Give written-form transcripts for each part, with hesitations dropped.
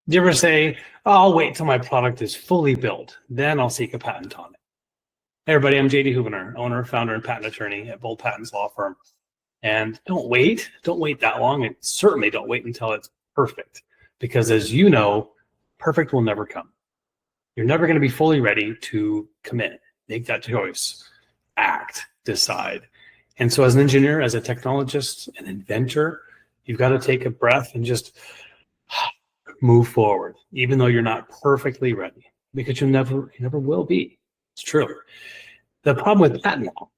Do you ever say, oh, I'll wait till my product is fully built, then I'll seek a patent on it? Hey everybody, I'm JD Houvener, owner, founder, and patent attorney at Bold Patents Law Firm. And don't wait that long, and certainly don't wait until it's perfect. Because as you know, perfect will never come. You're never going to be fully ready to commit, make that choice, act, decide. And so as an engineer, as a technologist, an inventor, you've got to take a breath and just move forward, even though you're not perfectly ready, because you never will be. It's true. The problem with patent law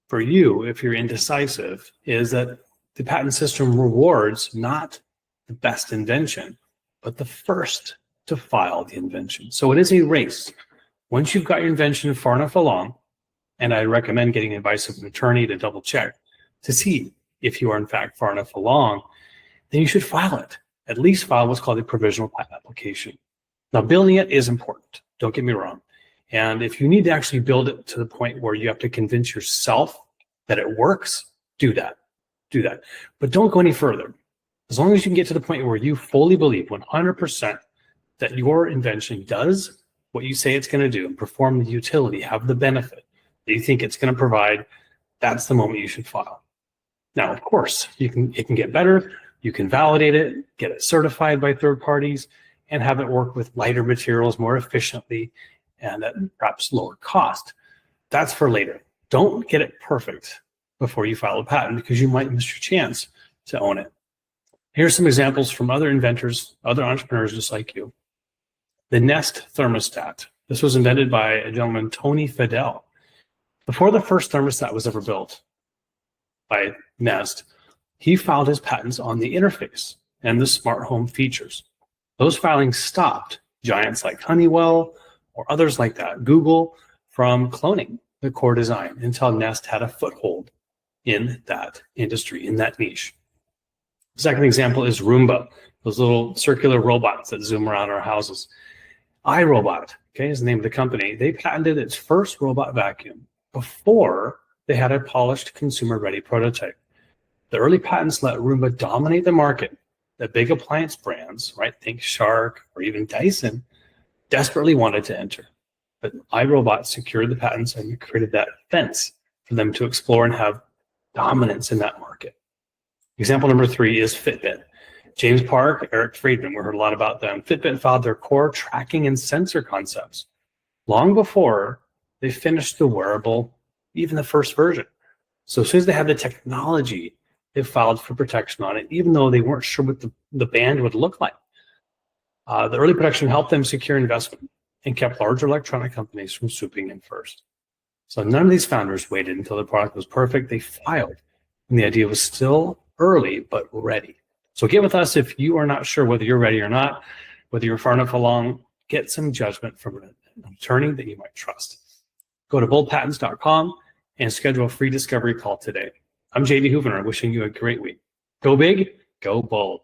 for you, if you're indecisive, is that the patent system rewards not the best invention, but the first to file the invention. So it is a race. Once you've got your invention far enough along, and I recommend getting advice of an attorney to double check to see if you are in fact far enough along, then you should file it. At least file what's called a provisional patent application. Now, building it is important. Don't get me wrong. And if you need to actually build it to the point where you have to convince yourself that it works, do that. Do that. But don't go any further. As long as you can get to the point where you fully believe 100% that your invention does what you say it's going to do and perform the utility, have the benefit that you think it's going to provide, that's the moment you should file. Now, of course, it can get better. You can validate it, get it certified by third parties, and have it work with lighter materials more efficiently and at perhaps lower cost. That's for later. Don't get it perfect before you file a patent, because you might miss your chance to own it. Here's some examples from other inventors, other entrepreneurs just like you. The Nest thermostat. This was invented by a gentleman, Tony Fadell. Before the first thermostat was ever built by Nest, he filed his patents on the interface and the smart home features. Those filings stopped giants like Honeywell or others like that, Google, from cloning the core design until Nest had a foothold in that industry, in that niche. The second example is Roomba, those little circular robots that zoom around our houses. iRobot, okay, is the name of the company. They patented its first robot vacuum before they had a polished consumer-ready prototype. The early patents let Roomba dominate the market that big appliance brands, right, think Shark or even Dyson, desperately wanted to enter. But iRobot secured the patents and created that fence for them to explore and have dominance in that market. Example number 3 is Fitbit. James Park, Eric Friedman, we heard a lot about them. Fitbit filed their core tracking and sensor concepts long before they finished the wearable, even the first version. So as soon as they had the technology, they filed for protection on it, even though they weren't sure what the band would look like. The early production helped them secure investment and kept larger electronic companies from swooping in first. So none of these founders waited until the product was perfect. They filed, and the idea was still early but ready. So get with us if you are not sure whether you're ready or not, whether you're far enough along. Get some judgment from an attorney that you might trust. Go to boldpatents.com and schedule a free discovery call today. I'm JD Houvener, wishing you a great week. Go big, go bold.